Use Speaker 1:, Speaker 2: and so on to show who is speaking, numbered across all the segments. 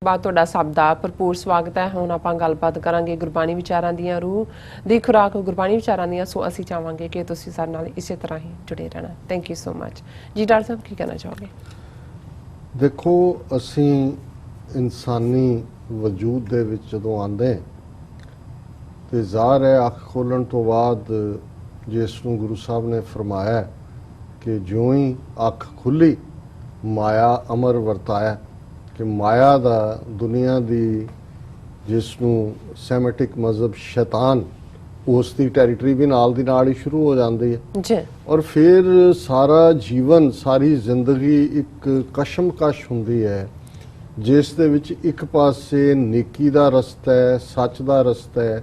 Speaker 1: ਬਾਅਦ ਤੁਹਾਡਾ ਸਭ ਦਾ ਭਰਪੂਰ ਸਵਾਗਤ ਹੈ। ਹੁਣ ਆਪਾਂ ਗੱਲਬਾਤ ਕਰਾਂਗੇ ਗੁਰਬਾਣੀ ਵਿਚਾਰਾਂ ਦੀਆਂ ਰੂਹ ਦੀ ਖੁਰਾਕ ਗੁਰਬਾਣੀ ਵਿਚਾਰਾਂ ਦੀਆਂ। ਸੋ ਅਸੀਂ ਚਾਹਾਂਗੇ ਕਿ ਤੁਸੀਂ ਸਾਡੇ ਨਾਲ ਇਸੇ ਤਰ੍ਹਾਂ ਹੀ ਜੁੜੇ ਰਹਿਣਾ। ਥੈਂਕ ਯੂ ਸੋ ਮਚ ਜੀ। ਡਾਕਟਰ ਸਾਹਿਬ ਕੀ ਕਹਿਣਾ ਚਾਹੋਗੇ?
Speaker 2: ਦੇਖੋ, ਅਸੀਂ ਇਨਸਾਨੀ ਵਜੂਦ ਦੇ ਵਿੱਚ ਜਦੋਂ ਆਉਂਦੇ ਤੇ ਜ਼ਾਹਰ ਹੈ ਅੱਖ ਖੋਲ੍ਹਣ ਤੋਂ ਬਾਅਦ ਜਿਸ ਨੂੰ ਗੁਰੂ ਸਾਹਿਬ ਨੇ ਫਰਮਾਇਆ ਕਿ ਜਿਉਂ ਹੀ ਅੱਖ ਖੁੱਲੀ ਮਾਇਆ ਅਮਰ ਵਰਤਾਇਆ, ਕਿ ਮਾਇਆ ਦਾ ਦੁਨੀਆ ਦੀ ਜਿਸ ਨੂੰ ਸੈਮੈਟਿਕ ਮਜ਼ਹਬ ਸ਼ੈਤਾਨ ਉਸ ਦੀ ਟੈਰੀਟਰੀ ਵੀ ਨਾਲ ਦੀ ਨਾਲ ਹੀ ਸ਼ੁਰੂ ਹੋ ਜਾਂਦੀ ਹੈ
Speaker 1: ਜੀ।
Speaker 2: ਔਰ ਫਿਰ ਸਾਰਾ ਜੀਵਨ ਸਾਰੀ ਜ਼ਿੰਦਗੀ ਇੱਕ ਕਸ਼ਮਕਸ਼ ਹੁੰਦੀ ਹੈ ਜਿਸ ਦੇ ਵਿੱਚ ਇੱਕ ਪਾਸੇ ਨੇਕੀ ਦਾ ਰਸਤਾ ਹੈ, ਸੱਚ ਦਾ ਰਸਤਾ ਹੈ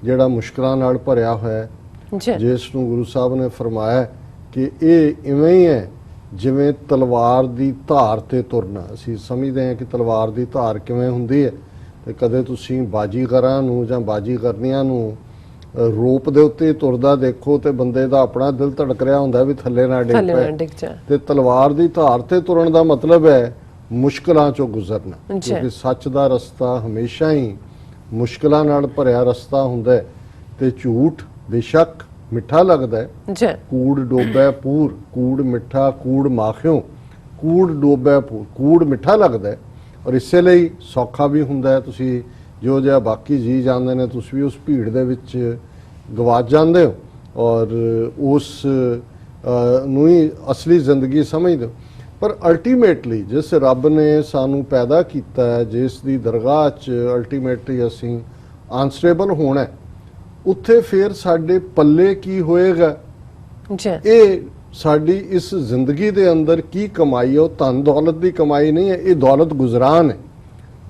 Speaker 2: ਜਿਹੜਾ ਮੁਸ਼ਕਲਾਂ ਨਾਲ ਭਰਿਆ ਹੋਇਆ ਹੈ, ਜਿਸ ਨੂੰ ਗੁਰੂ ਸਾਹਿਬ ਨੇ ਫਰਮਾਇਆ ਕਿ ਇਹ ਇਵੇਂ ਹੀ ਹੈ ਜਿਵੇਂ ਤਲਵਾਰ ਦੀ ਧਾਰ ਤੇ ਤੁਰਨਾ। ਅਸੀਂ ਸਮਝਦੇ ਹਾਂ ਕਿ ਤਲਵਾਰ ਦੀ ਧਾਰ ਕਿਵੇਂ ਹੁੰਦੀ ਹੈ, ਤੇ ਕਦੇ ਤੁਸੀਂ ਬਾਜੀਗਰਾਂ ਨੂੰ ਜਾਂ ਬਾਜੀਗਰਨੀਆਂ ਨੂੰ ਰੋਪ ਦੇ ਉੱਤੇ ਤੁਰਦਾ ਦੇਖੋ ਤੇ ਬੰਦੇ ਦਾ ਆਪਣਾ ਦਿਲ ਧੜਕ ਰਿਹਾ ਹੁੰਦਾ ਵੀ ਥੱਲੇ ਨਾ ਡਿੱਗ ਪਏ। ਤੇ ਤਲਵਾਰ ਦੀ ਧਾਰ ਤੇ ਤੁਰਨ ਦਾ ਮਤਲਬ ਹੈ ਮੁਸ਼ਕਲਾਂ ਚੋਂ ਗੁਜ਼ਰਨਾ, ਕਿਉਂਕਿ ਸੱਚ ਦਾ ਰਸਤਾ ਹਮੇਸ਼ਾ ਹੀ ਮੁਸ਼ਕਲਾਂ ਨਾਲ ਭਰਿਆ ਰਸਤਾ ਹੁੰਦਾ ਹੈ। ਤੇ ਝੂਠ ਬੇਸ਼ੱਕ ਮਿੱਠਾ ਲੱਗਦਾ ਹੈ, ਕੂੜ ਡੋਬੈ ਪੂਰ, ਕੂੜ ਮਿੱਠਾ, ਕੂੜ ਮਾਖਿਓ, ਕੂੜ ਡੋਬੈ ਪੂਰ, ਕੂੜ ਮਿੱਠਾ ਲੱਗਦਾ ਹੈ ਔਰ ਇਸੇ ਲਈ ਸੌਖਾ ਵੀ ਹੁੰਦਾ ਹੈ। ਤੁਸੀਂ ਜੋ ਜਿਹਾ ਬਾਕੀ ਜੀ ਜਾਂਦੇ ਨੇ ਤੁਸੀਂ ਵੀ ਉਸ ਭੀੜ ਦੇ ਵਿੱਚ ਗਵਾਚ ਜਾਂਦੇ ਹੋ ਔਰ ਉਸ ਨੂੰ ਹੀ ਅਸਲੀ ਜ਼ਿੰਦਗੀ ਸਮਝਦੇ ਹੋ। ਪਰ ਅਲਟੀਮੇਟਲੀ ਜਿਸ ਰੱਬ ਨੇ ਸਾਨੂੰ ਪੈਦਾ ਕੀਤਾ ਹੈ, ਜਿਸ ਦੀ ਦਰਗਾਹ 'ਚ ਅਲਟੀਮੇਟਲੀ ਅਸੀਂ ਆਨਸਰੇਬਲ ਹੋਣਾ, ਉੱਥੇ ਫਿਰ ਸਾਡੇ ਪੱਲੇ ਕੀ ਹੋਏਗਾ, ਇਹ ਸਾਡੀ ਇਸ ਜ਼ਿੰਦਗੀ ਦੇ ਅੰਦਰ ਕੀ ਕਮਾਈ ਹੈ। ਉਹ ਧਨ ਦੌਲਤ ਦੀ ਕਮਾਈ ਨਹੀਂ ਹੈ, ਇਹ ਦੌਲਤ ਗੁਜ਼ਰਾਨ ਹੈ।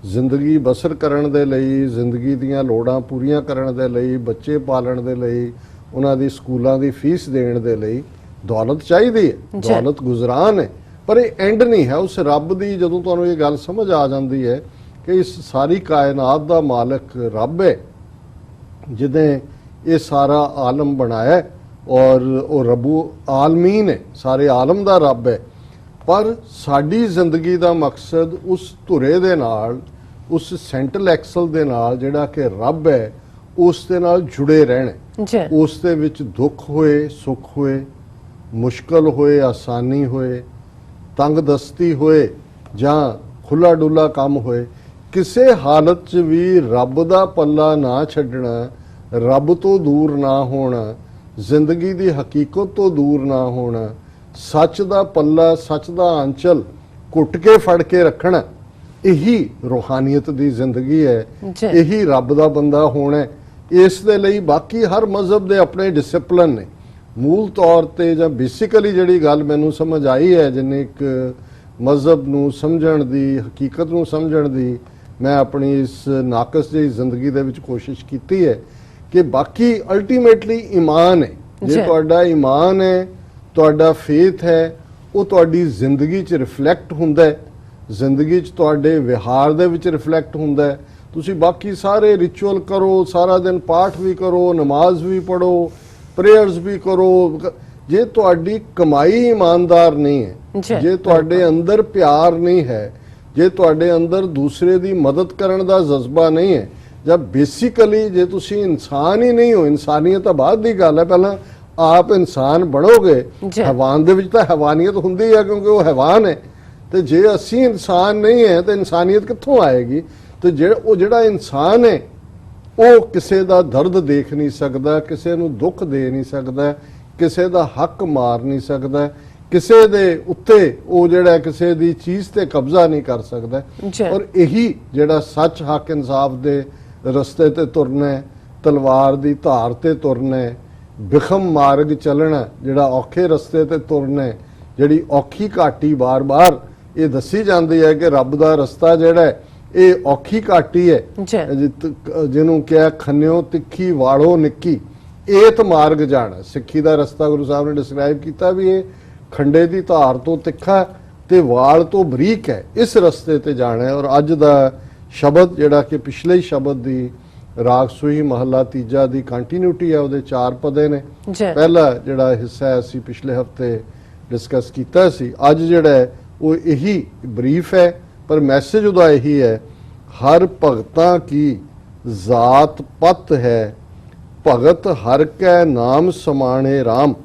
Speaker 2: ਜ਼ਿੰਦਗੀ ਬਸਰ ਕਰਨ ਦੇ ਲਈ, ਜ਼ਿੰਦਗੀ ਦੀਆਂ ਲੋੜਾਂ ਪੂਰੀਆਂ ਕਰਨ ਦੇ ਲਈ, ਬੱਚੇ ਪਾਲਣ ਦੇ ਲਈ, ਉਹਨਾਂ ਦੀ ਸਕੂਲਾਂ ਦੀ ਫੀਸ ਦੇਣ ਦੇ ਲਈ ਦੌਲਤ ਚਾਹੀਦੀ ਹੈ, ਦੌਲਤ ਗੁਜ਼ਰਾਨ ਹੈ। ਪਰ ਇਹ ਐਂਡ ਨਹੀਂ ਹੈ ਉਸ ਰੱਬ ਦੀ। ਜਦੋਂ ਤੁਹਾਨੂੰ ਇਹ ਗੱਲ ਸਮਝ ਆ ਜਾਂਦੀ ਹੈ ਕਿ ਇਸ ਸਾਰੀ ਕਾਇਨਾਤ ਦਾ ਮਾਲਕ ਰੱਬ ਹੈ ਜਿਹਨੇ ਇਹ ਸਾਰਾ ਆਲਮ ਬਣਾਇਆ ਔਰ ਉਹ ਰੱਬੂ ਆਲਮੀਨ ਹੈ, ਸਾਰੇ ਆਲਮ ਦਾ ਰੱਬ ਹੈ, ਪਰ ਸਾਡੀ ਜ਼ਿੰਦਗੀ ਦਾ ਮਕਸਦ ਉਸ ਧੁਰੇ ਦੇ ਨਾਲ, ਉਸ ਸੈਂਟਰਲ ਐਕਸਲ ਦੇ ਨਾਲ ਜਿਹੜਾ ਕਿ ਰੱਬ ਹੈ, ਉਸ ਦੇ ਨਾਲ ਜੁੜੇ ਰਹਿਣਾ। ਉਸ ਦੇ ਵਿੱਚ ਦੁੱਖ ਹੋਏ, ਸੁੱਖ ਹੋਏ, ਮੁਸ਼ਕਲ ਹੋਏ, ਆਸਾਨੀ ਹੋਏ, ਤੰਗਦਸਤੀ ਹੋਏ ਜਾਂ ਖੁੱਲਾ ਡੁੱਲਾ ਕੰਮ ਹੋਏ, ਕਿਸੇ ਹਾਲਤ 'ਚ ਵੀ ਰੱਬ ਦਾ ਪੱਲਾ ਨਾ ਛੱਡਣਾ, ਰੱਬ ਤੋਂ ਦੂਰ ਨਾ ਹੋਣਾ, ਜ਼ਿੰਦਗੀ ਦੀ ਹਕੀਕਤ ਤੋਂ ਦੂਰ ਨਾ ਹੋਣਾ, ਸੱਚ ਦਾ ਪੱਲਾ, ਸੱਚ ਦਾ ਆਂਚਲ ਘੁੱਟ ਕੇ ਫੜ ਕੇ ਰੱਖਣਾ, ਇਹੀ ਰੂਹਾਨੀਅਤ ਦੀ ਜ਼ਿੰਦਗੀ ਹੈ, ਇਹੀ ਰੱਬ ਦਾ ਬੰਦਾ ਹੋਣਾ। ਇਸ ਦੇ ਲਈ ਬਾਕੀ ਹਰ ਮਜ਼ਹਬ ਦੇ ਆਪਣੇ ਡਿਸਪਲਿਨ ਨੇ। ਮੂਲ ਤੌਰ ਤੇ ਜਾਂ ਬੇਸਿਕਲੀ ਜਿਹੜੀ ਗੱਲ ਮੈਨੂੰ ਸਮਝ ਆਈ ਹੈ, ਜਿੰਨੇ ਇੱਕ ਮਜ਼ਹਬ ਨੂੰ ਸਮਝਣ ਦੀ, ਹਕੀਕਤ ਨੂੰ ਸਮਝਣ ਦੀ ਮੈਂ ਆਪਣੀ ਇਸ ਨਾਕਸ ਜਿਹੀ ਜ਼ਿੰਦਗੀ ਦੇ ਵਿੱਚ ਕੋਸ਼ਿਸ਼ ਕੀਤੀ ਹੈ ਕਿ ਬਾਕੀ ਅਲਟੀਮੇਟਲੀ ਈਮਾਨ ਹੈ। ਜੇ ਤੁਹਾਡਾ ਈਮਾਨ ਹੈ, ਤੁਹਾਡਾ ਫੇਥ ਹੈ, ਉਹ ਤੁਹਾਡੀ ਜ਼ਿੰਦਗੀ 'ਚ ਰਿਫਲੈਕਟ ਹੁੰਦਾ ਹੈ, ਜ਼ਿੰਦਗੀ 'ਚ ਤੁਹਾਡੇ ਵਿਹਾਰ ਦੇ ਵਿੱਚ ਰਿਫਲੈਕਟ ਹੁੰਦਾ ਹੈ। ਤੁਸੀਂ ਬਾਕੀ ਸਾਰੇ ਰਿਚੁਅਲ ਕਰੋ, ਸਾਰਾ ਦਿਨ ਪਾਠ ਵੀ ਕਰੋ, ਨਮਾਜ਼ ਵੀ ਪੜ੍ਹੋ, ਪ੍ਰੇਅਰਸ ਵੀ ਕਰੋ, ਜੇ ਤੁਹਾਡੀ ਕਮਾਈ ਇਮਾਨਦਾਰ ਨਹੀਂ ਹੈ, ਜੇ ਤੁਹਾਡੇ ਅੰਦਰ ਪਿਆਰ ਨਹੀਂ ਹੈ, ਜੇ ਤੁਹਾਡੇ ਅੰਦਰ ਦੂਸਰੇ ਦੀ ਮਦਦ ਕਰਨ ਦਾ ਜਜ਼ਬਾ ਨਹੀਂ ਹੈ, ਜਾਂ ਬੇਸਿਕਲੀ ਜੇ ਤੁਸੀਂ ਇਨਸਾਨ ਹੀ ਨਹੀਂ ਹੋ, ਇਨਸਾਨੀਅਤ ਤਾਂ ਬਾਅਦ ਦੀ ਗੱਲ ਹੈ, ਪਹਿਲਾਂ ਆਪ ਇਨਸਾਨ ਬਣੋਗੇ। ਹੈਵਾਨ ਦੇ ਵਿੱਚ ਤਾਂ ਹੈਵਾਨੀਅਤ ਹੁੰਦੀ ਹੈ ਕਿਉਂਕਿ ਉਹ ਹੈਵਾਨ ਹੈ, ਤੇ ਜੇ ਅਸੀਂ ਇਨਸਾਨ ਨਹੀਂ ਹੈ ਤਾਂ ਇਨਸਾਨੀਅਤ ਕਿੱਥੋਂ ਆਏਗੀ? ਤੇ ਜਿਹੜਾ ਇਨਸਾਨ ਹੈ ਉਹ ਕਿਸੇ ਦਾ ਦਰਦ ਦੇਖ ਨਹੀਂ ਸਕਦਾ, ਕਿਸੇ ਨੂੰ ਦੁੱਖ ਦੇ ਨਹੀਂ ਸਕਦਾ, ਕਿਸੇ ਦਾ ਹੱਕ ਮਾਰ ਨਹੀਂ ਸਕਦਾ, ਕਿਸੇ ਦੇ ਉੱਤੇ ਉਹ ਜਿਹੜਾ ਕਿਸੇ ਦੀ ਚੀਜ਼ ਤੇ ਕਬਜ਼ਾ ਨਹੀਂ ਕਰ ਸਕਦਾ। ਔਰ ਇਹੀ ਜਿਹੜਾ ਸੱਚ, ਹੱਕ, ਇਨਸਾਫ ਦੇ ਰਸਤੇ ਤੇ ਤੁਰਨਾ, ਤਲਵਾਰ ਦੀ ਧਾਰ ਤੇ ਤੁਰਨਾ, ਬਿਖਮ ਮਾਰਗ ਚੱਲਣਾ, ਜਿਹੜਾ ਔਖੇ ਰਸਤੇ ਤੇ ਤੁਰਨਾ, ਜਿਹੜੀ ਔਖੀ ਘਾਟੀ ਬਾਰ-ਬਾਰ ਇਹ ਦੱਸੀ ਜਾਂਦੀ ਹੈ ਕਿ ਰੱਬ ਦਾ ਰਸਤਾ ਜਿਹੜਾ ਇਹ ਔਖੀ ਘਾਟੀ ਹੈ, ਜਿਹਨੂੰ ਕਿਹਾ ਖੰਨਿਓ ਤਿੱਖੀ ਵਾੜੋ ਨਿੱਕੀ, ਏਤ ਮਾਰਗ ਜਾਣਾ। ਸਿੱਖੀ ਦਾ ਰਸਤਾ ਗੁਰੂ ਸਾਹਿਬ ਨੇ ਡਿਸਕ੍ਰਾਈਬ ਕੀਤਾ ਵੀ ਇਹ ਖੰਡੇ ਦੀ ਧਾਰ ਤੋਂ ਤਿੱਖਾ ਤੇ ਵਾਲ ਤੋਂ ਬਰੀਕ ਹੈ, ਇਸ ਰਸਤੇ ਤੇ ਜਾਣਾ ਹੈ। ਔਰ ਅੱਜ ਦਾ ਸ਼ਬਦ ਜਿਹੜਾ ਕਿ ਪਿਛਲੇ ਸ਼ਬਦ ਦੀ ਰਾਗ ਸੂਹੀ ਮਹੱਲਾ ਤੀਜਾ ਦੀ ਕੰਟੀਨਿਊਟੀ ਹੈ, ਉਹਦੇ 4 ਪਦੇ ਨੇ। ਪਹਿਲਾ ਜਿਹੜਾ ਹਿੱਸਾ ਅਸੀਂ ਪਿਛਲੇ ਹਫਤੇ ਡਿਸਕਸ ਕੀਤਾ ਸੀ, ਅੱਜ ਜਿਹੜਾ ਉਹ ਇਹੀ ਬਰੀਫ ਹੈ ਪਰ ਮੈਸੇਜ ਉਹਦਾ ਇਹੀ ਹੈ हर भगतां की जात पत है, भगत हर कै नाम समाणे राम।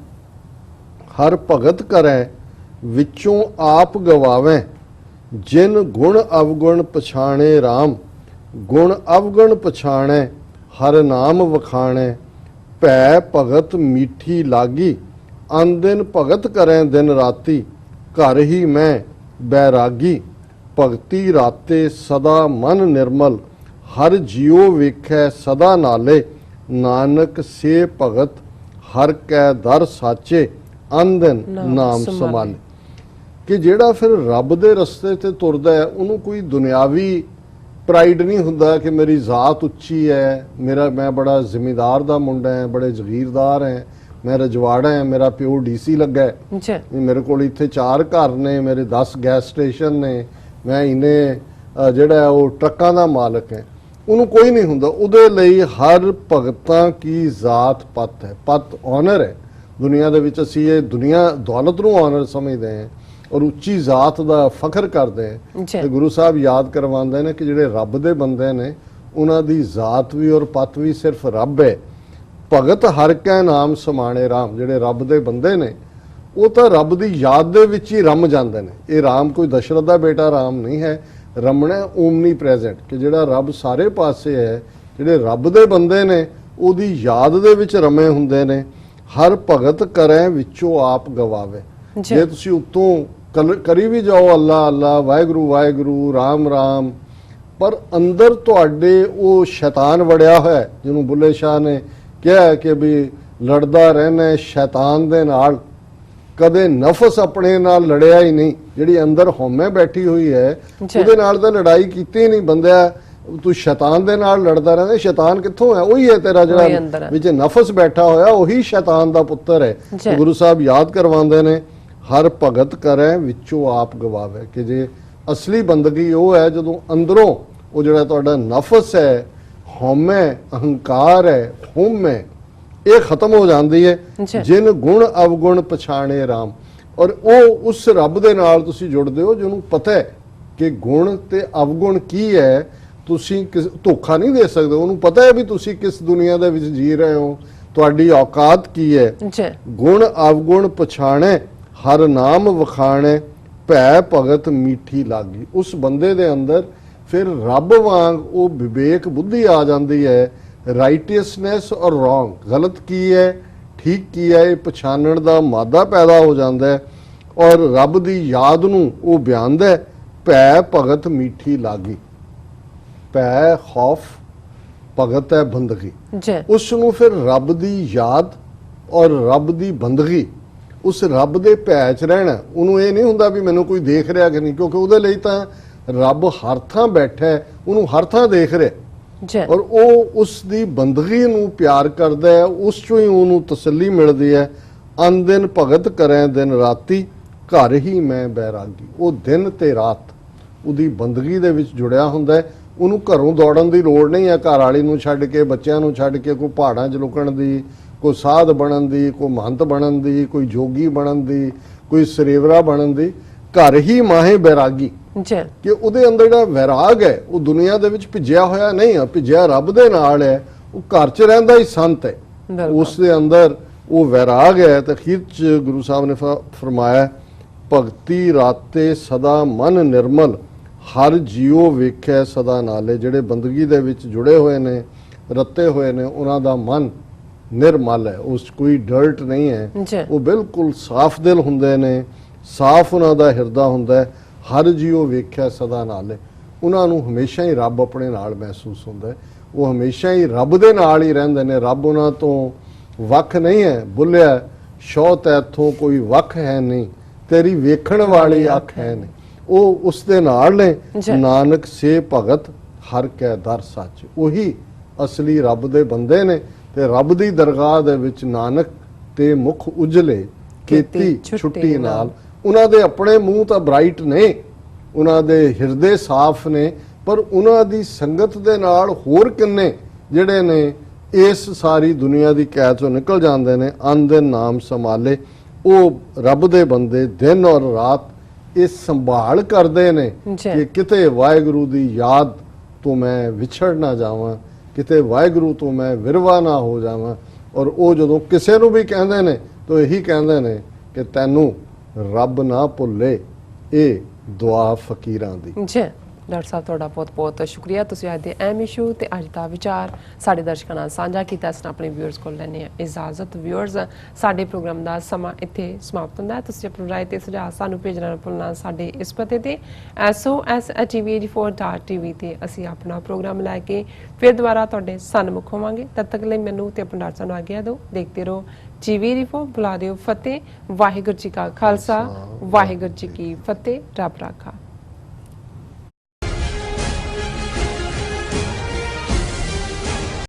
Speaker 2: हर भगत करै विचों आप गवावें, जिन गुण अवगुण पछाणे राम। गुण अवगुण पछाणै हर नाम वखाणै, भै भगत मीठी लागी। अन दिन भगत करें दिन राती, घर ही मैं बैरागी। भगति राते सदा मन निर्मल, हर जियो वेखै सदा नाले। नानक से भगत हर कै दर साचे, अन दिन नाम संभाले। कि ਜਿਹੜਾ ਫਿਰ ਰੱਬ ਦੇ ਰਸਤੇ ਤੇ ਤੁਰਦਾ ਹੈ ਉਹਨੂੰ ਕੋਈ ਦੁਨਿਆਵੀ ਪ੍ਰਾਈਡ ਨਹੀਂ ਹੁੰਦਾ ਕਿ ਮੇਰੀ ਜ਼ਾਤ ਉੱਚੀ ਹੈ, ਮੈਂ ਬੜਾ ਜ਼ਿਮੀਂਦਾਰ ਦਾ ਮੁੰਡਾ ਹੈ, ਬੜੇ ਜ਼ਗੀਰਦਾਰ ਹੈ, ਮੈਂ ਰਜਵਾੜਾ ਹੈ, ਮੇਰਾ ਪਿਓ ਡੀਸੀ ਲੱਗਾ ਹੈ, ਮੇਰੇ ਕੋਲ ਇੱਥੇ 4 ਘਰ ਨੇ, ਮੇਰੇ 10 ਗੈਸ ਸਟੇਸ਼ਨ ਨੇ, ਮੈਂ ਇਹਨੇ ਜਿਹੜਾ ਉਹ ਟਰੱਕਾਂ ਦਾ ਮਾਲਕ ਹੈ। ਉਹਨੂੰ ਕੋਈ ਨਹੀਂ ਹੁੰਦਾ। ਉਹਦੇ ਲਈ ਹਰ ਭਗਤਾਂ ਕੀ ਜ਼ਾਤ ਪਤ ਹੈ। ਪਤ ਆਨਰ ਹੈ। ਦੁਨੀਆ ਦੇ ਵਿੱਚ ਅਸੀਂ ਇਹ ਦੁਨੀਆ ਦੌਲਤ ਨੂੰ ਆਨਰ ਸਮਝਦੇ ਹਾਂ ਔਰ ਉੱਚੀ ਜ਼ਾਤ ਦਾ ਫਖਰ ਕਰਦੇ ਹਾਂ। ਤੇ ਗੁਰੂ ਸਾਹਿਬ ਯਾਦ ਕਰਵਾਉਂਦੇ ਨੇ ਕਿ ਜਿਹੜੇ ਰੱਬ ਦੇ ਬੰਦੇ ਨੇ ਉਹਨਾਂ ਦੀ ਜ਼ਾਤ ਵੀ ਔਰ ਪਤ ਵੀ ਸਿਰਫ ਰੱਬ ਹੈ। ਭਗਤ ਹਰ ਕੈ ਨਾਮ ਸਮਾਣੇ ਰਾਮ। ਜਿਹੜੇ ਰੱਬ ਦੇ ਬੰਦੇ ਨੇ ਉਹ ਤਾਂ ਰੱਬ ਦੀ ਯਾਦ ਦੇ ਵਿੱਚ ਹੀ ਰਮ ਜਾਂਦੇ ਨੇ। ਇਹ ਰਾਮ ਕੋਈ ਦਸ਼ਰਥ ਦਾ ਬੇਟਾ ਰਾਮ ਨਹੀਂ ਹੈ, ਰਮਣਾ ਓਮਨੀ ਪ੍ਰੈਜ਼ੈਂਟ, ਕਿ ਜਿਹੜਾ ਰੱਬ ਸਾਰੇ ਪਾਸੇ ਹੈ। ਜਿਹੜੇ ਰੱਬ ਦੇ ਬੰਦੇ ਨੇ ਉਹਦੀ ਯਾਦ ਦੇ ਵਿੱਚ ਰਮੇ ਹੁੰਦੇ ਨੇ। ਹਰ ਭਗਤ ਕਰੇ ਵਿੱਚੋਂ ਆਪ ਗਵਾਵੇ। ਜੇ ਤੁਸੀਂ ਉੱਤੋਂ ਕਰੀ ਵੀ ਜਾਓ ਅੱਲਾ ਅੱਲਾ, ਵਾਹਿਗੁਰੂ ਵਾਹਿਗੁਰੂ, ਰਾਮ ਰਾਮ, ਪਰ ਅੰਦਰ ਤੁਹਾਡੇ ਉਹ ਸ਼ੈਤਾਨ ਵੜਿਆ ਹੋਇਆ, ਜਿਹਨੂੰ ਬੁੱਲੇ ਸ਼ਾਹ ਨੇ ਕਿਹਾ ਕਿ ਵੀ ਲੜਦਾ ਰਹਿਣਾ ਸ਼ੈਤਾਨ ਦੇ ਨਾਲ, ਕਦੇ ਨਫਸ ਆਪਣੇ ਨਾਲ ਲੜਿਆ ਹੀ ਨਹੀਂ। ਜਿਹੜੀ ਅੰਦਰ ਹਉਮੈ ਬੈਠੀ ਹੋਈ ਹੈ ਉਹਦੇ ਨਾਲ ਤਾਂ ਲੜਾਈ ਕੀਤੀ ਨਹੀਂ। ਬੰਦਿਆ ਤੂੰ ਸ਼ੈਤਾਨ ਦੇ ਨਾਲ ਲੜਦਾ ਰਹਿੰਦਾ। ਸ਼ੈਤਾਨ ਕਿੱਥੋਂ ਹੈ? ਉਹੀ ਹੈ ਤੇਰਾ ਜਿਹੜਾ ਵਿੱਚ ਨਫਸ ਬੈਠਾ ਹੋਇਆ, ਉਹੀ ਸ਼ੈਤਾਨ ਦਾ ਪੁੱਤਰ ਹੈ। ਗੁਰੂ ਸਾਹਿਬ ਯਾਦ ਕਰਵਾਉਂਦੇ ਨੇ ਹਰ ਭਗਤ ਕਰੇ ਵਿੱਚੋਂ ਆਪ ਗਵਾਵੇ। ਕਿ ਜੇ ਅਸਲੀ ਬੰਦਗੀ ਉਹ ਹੈ ਜਦੋਂ ਅੰਦਰੋਂ ਉਹ ਜਿਹੜਾ ਤੁਹਾਡਾ ਨਫਸ ਹੈ, ਹਉਮੈ, ਅਹੰਕਾਰ ਹੈ, ਹੁਮ ਹੈ, ਇਹ ਖਤਮ ਹੋ ਜਾਂਦੀ ਹੈ। ਜਿਨ ਗੁਣ ਅਵਗੁਣ ਪਛਾਣੇ ਰਾਮ। ਔਰ ਉਹ ਉਸ ਰੱਬ ਦੇ ਨਾਲ ਤੁਸੀਂ ਜੁੜਦੇ ਹੋ ਜਿਹਨੂੰ ਪਤਾ ਹੈ ਕਿ ਗੁਣ ਤੇ ਅਵਗੁਣ ਕੀ ਹੈ। ਤੁਸੀਂ ਧੋਖਾ ਨਹੀਂ ਦੇ ਸਕਦੇ। ਉਹਨੂੰ ਪਤਾ ਹੈ ਵੀ ਤੁਸੀਂ ਕਿਸ ਦੁਨੀਆ ਦੇ ਵਿੱਚ ਜੀ ਰਹੇ ਹੋ, ਤੁਹਾਡੀ ਔਕਾਤ ਕੀ ਹੈ। ਗੁਣ ਅਵਗੁਣ ਪਛਾਣੇ ਹਰ ਨਾਮ ਵਖਾਣੇ, ਭੈ ਭਗਤ ਮੀਠੀ ਲਾਗੀ। ਉਸ ਬੰਦੇ ਦੇ ਅੰਦਰ ਫਿਰ ਰੱਬ ਵਾਂਗ ਉਹ ਵਿਵੇਕ ਬੁੱਧੀ ਆ ਜਾਂਦੀ ਹੈ। ਰਾਈਟੀਅਸਨੈਸ ਔਰ ਰੋਂਗ, ਗਲਤ ਕੀ ਹੈ ਠੀਕ ਕੀ ਹੈ, ਇਹ ਪਛਾਣਨ ਦਾ ਮਾਦਾ ਪੈਦਾ ਹੋ ਜਾਂਦਾ ਹੈ। ਔਰ ਰੱਬ ਦੀ ਯਾਦ ਨੂੰ ਉਹ ਬਿਆਨਦਾ ਹੈ। ਭੈ ਭਗਤ ਮੀਠੀ ਲਾਗੀ। ਭੈ ਖੌਫ, ਭਗਤ ਹੈ ਬੰਦਗੀ। ਉਸ ਨੂੰ ਫਿਰ ਰੱਬ ਦੀ ਯਾਦ ਔਰ ਰੱਬ ਦੀ ਬੰਦਗੀ, ਉਸ ਰੱਬ ਦੇ ਭੈ 'ਚ ਰਹਿਣਾ। ਉਹਨੂੰ ਇਹ ਨਹੀਂ ਹੁੰਦਾ ਵੀ ਮੈਨੂੰ ਕੋਈ ਦੇਖ ਰਿਹਾ ਕਿ ਨਹੀਂ, ਕਿਉਂਕਿ ਉਹਦੇ ਲਈ ਤਾਂ ਰੱਬ ਹਰ ਥਾਂ ਬੈਠਾ ਹੈ, ਉਹਨੂੰ ਹਰ ਥਾਂ ਦੇਖ ਰਿਹਾ। ਔਰ ਉਹ ਉਸ ਦੀ ਬੰਦਗੀ ਨੂੰ ਪਿਆਰ ਕਰਦਾ ਹੈ, ਉਸ ਚੋਂ ਹੀ ਉਹਨੂੰ ਤਸੱਲੀ ਮਿਲਦੀ ਹੈ। ਅਨ ਦਿਨ ਭਗਤ ਕਰੇ ਦਿਨ ਰਾਤੀ, ਘਰ ਹੀ ਮੈਂ ਬੈਰਾਗੀ। ਉਹ ਦਿਨ ਤੇ ਰਾਤ ਉਹਦੀ ਬੰਦਗੀ ਦੇ ਵਿੱਚ ਜੁੜਿਆ ਹੁੰਦਾ ਹੈ। ਉਹਨੂੰ ਘਰੋਂ ਦੌੜਨ ਦੀ ਲੋੜ ਨਹੀਂ ਹੈ, ਘਰ ਵਾਲੀ ਨੂੰ ਛੱਡ ਕੇ, ਬੱਚਿਆਂ ਨੂੰ ਛੱਡ ਕੇ, ਕੋਈ ਪਹਾੜਾਂ 'ਚ ਲੁਕਣ ਦੀ, ਕੋਈ ਸਾਧ ਬਣਨ ਦੀ, ਕੋਈ ਮਹੰਤ ਬਣਨ ਦੀ, ਕੋਈ ਜੋਗੀ ਬਣਨ ਦੀ, ਕੋਈ ਸਰੇਵਰਾ ਬਣਨ ਦੀ। ਘਰ ਹੀ ਮਾਹੇ ਬੈਰਾਗੀ। ਕਿ ਉਹਦੇ ਅੰਦਰ ਜਿਹੜਾ ਵੈਰਾਗ ਹੈ ਉਹ ਦੁਨੀਆ ਦੇ ਵਿੱਚ ਭਿੱਜਿਆ ਹੋਇਆ ਨਹੀਂ ਹੈ, ਭਿੱਜਿਆ ਰੱਬ ਦੇ ਨਾਲ ਹੈ। ਉਹ ਘਰ 'ਚ ਰਹਿੰਦਾ ਹੀ ਸੰਤ ਹੈ। ਉਸ ਦੇ ਅੰਦਰ ਉਹ ਵੈਰਾਗ ਹੈ। ਤੇ ਅਖੀਰ 'ਚ ਗੁਰੂ ਸਾਹਿਬ ਨੇ ਫਰਮਾਇਆ ਭਗਤੀ ਰਾਤੇ ਸਦਾ ਮਨ ਨਿਰਮਲ, ਹਰ ਜਿਉ ਵੇਖੈ ਸਦਾ ਨਾਲੇ। ਜਿਹੜੇ ਬੰਦਗੀ ਦੇ ਵਿੱਚ ਜੁੜੇ ਹੋਏ ਨੇ, ਰੱਤੇ ਹੋਏ ਨੇ, ਉਹਨਾਂ ਦਾ ਮਨ ਨਿਰਮਲ ਹੈ, ਉਸ 'ਚ ਕੋਈ ਡਰਟ ਨਹੀਂ ਹੈ। ਉਹ ਬਿਲਕੁਲ ਸਾਫ਼ ਦਿਲ ਹੁੰਦੇ ਨੇ, ਸਾਫ਼ ਉਹਨਾਂ ਦਾ ਹਿਰਦਾ ਹੁੰਦਾ ਹੈ। ਹਰ ਜਿਉ ਵੇਖਿਆ ਸਦਾ ਨਾਲੇ। ਉਹਨਾਂ ਨੂੰ ਹਮੇਸ਼ਾ ਹੀ ਰੱਬ ਆਪਣੇ ਨਾਲ ਮਹਿਸੂਸ ਹੁੰਦਾ ਹੈ। ਉਹ ਹਮੇਸ਼ਾ ਹੀ ਰੱਬ ਦੇ ਨਾਲ ਹੀ ਰਹਿੰਦੇ ਨੇ। ਰੱਬ ਉਹਨਾਂ ਤੋਂ ਵੱਖ ਨਹੀਂ ਹੈ। ਬੁੱਲਿਆ ਸ਼ੌ ਤੈਥੋਂ ਕੋਈ ਵੱਖ ਹੈ ਨਹੀਂ, ਤੇਰੀ ਵੇਖਣ ਵਾਲੀ ਅੱਖ ਹੈ ਨਹੀਂ। ਉਹ ਉਸ ਦੇ ਨਾਲ ਨੇ। ਨਾਨਕ ਸੇ ਭਗਤ ਹਰ ਕੈ ਦਰ ਸੱਚ। ਉਹੀ ਅਸਲੀ ਰੱਬ ਦੇ ਬੰਦੇ ਨੇ। ਤੇ ਰੱਬ ਦੀ ਦਰਗਾਹ ਦੇ ਵਿੱਚ ਨਾਨਕ ਤੇ ਮੁਖ ਉਜਲੇ ਕੀਤੀ ਛੁੱਟੀ ਨਾਲ। ਉਹਨਾਂ ਦੇ ਆਪਣੇ ਮੂੰਹ ਤਾਂ ਬ੍ਰਾਈਟ ਨੇ, ਉਹਨਾਂ ਦੇ ਹਿਰਦੇ ਸਾਫ਼ ਨੇ, ਪਰ ਉਹਨਾਂ ਦੀ ਸੰਗਤ ਦੇ ਨਾਲ ਹੋਰ ਕਿੰਨੇ ਜਿਹੜੇ ਨੇ ਇਸ ਸਾਰੀ ਦੁਨੀਆ ਦੀ ਕੈਦ ਚੋਂ ਨਿਕਲ ਜਾਂਦੇ ਨੇ। ਅਨ ਦਿਨ ਨਾਮ ਸੰਭਾਲੇ। ਉਹ ਰੱਬ ਦੇ ਬੰਦੇ ਦਿਨ ਔਰ ਰਾਤ ਇਹ ਸੰਭਾਲ ਕਰਦੇ ਨੇ ਕਿ ਕਿਤੇ ਵਾਹਿਗੁਰੂ ਦੀ ਯਾਦ ਤੋਂ ਮੈਂ ਵਿਛੜ ਨਾ ਜਾਵਾਂ, ਕਿਤੇ ਵਾਹਿਗੁਰੂ ਤੋਂ ਮੈਂ ਵਿਰਵਾ ਨਾ ਹੋ ਜਾਵਾਂ। ਔਰ ਉਹ ਜਦੋਂ ਕਿਸੇ ਨੂੰ ਵੀ ਕਹਿੰਦੇ ਨੇ ਤਾਂ ਇਹੀ ਕਹਿੰਦੇ ਨੇ ਕਿ ਤੈਨੂੰ ਰੱਬ ਨਾ ਭੁੱਲੇ, ਇਹ ਦੁਆ ਫਕੀਰਾਂ ਦੀ।
Speaker 1: ਜੀ ਡਾਕਟਰ ਸਾਹਿਬ ਤੁਹਾਡਾ ਬਹੁਤ ਬਹੁਤ ਸ਼ੁਕਰੀਆ। ਤੁਸੀਂ ਅੱਜ ਦੇ ਅਹਿਮ ਇਸ਼ੂ ਤੇ ਅੱਜ ਦਾ ਵਿਚਾਰ ਸਾਡੇ ਦਰਸ਼ਕਾਂ ਨਾਲ ਸਾਂਝਾ ਕੀਤਾ। ਅਸੀਂ ਆਪਣੇ ਵਿਊਅਰਸ ਕੋਲ ਲੈਂਦੇ ਹਾਂ ਇਜਾਜ਼ਤ। ਵਿਊਅਰਸ, ਸਾਡੇ ਪ੍ਰੋਗਰਾਮ ਦਾ ਸਮਾਂ ਇੱਥੇ ਸਮਾਪਤ ਹੁੰਦਾ ਹੈ। ਤੁਸੀਂ ਆਪਣੀ ਰਾਏ ਤੇ ਸੁਝਾਅ ਸਾਨੂੰ ਭੇਜਣਾ ਨਾ ਭੁੱਲਣਾ। ਸਾਡੇ ਇਸ ਪਤੇ ਤੇ sos@tv84.tv ਤੇ ਅਸੀਂ ਆਪਣਾ ਪ੍ਰੋਗਰਾਮ ਲੈ ਕੇ ਫਿਰ ਦੁਬਾਰਾ ਤੁਹਾਡੇ ਸਨਮੁਖ ਹੋਵਾਂਗੇ। ਤਦ ਤੱਕ ਲਈ ਮੈਨੂੰ ਤੇ ਆਪਣੇ ਡਾਕਟਰ ਸਾਹਿਬ ਨੂੰ ਆਗਿਆ ਦਿਓ। ਦੇਖਦੇ ਰਹੋ TV84। ਬੁਲਾ ਦਿਓ ਫਤਿਹ। ਵਾਹਿਗੁਰੂ ਜੀ ਕਾ ਖਾਲਸਾ, ਵਾਹਿਗੁਰੂ ਜੀ ਕੀ ਫਤਿਹ। ਰੱਬ ਰਾਖਾ।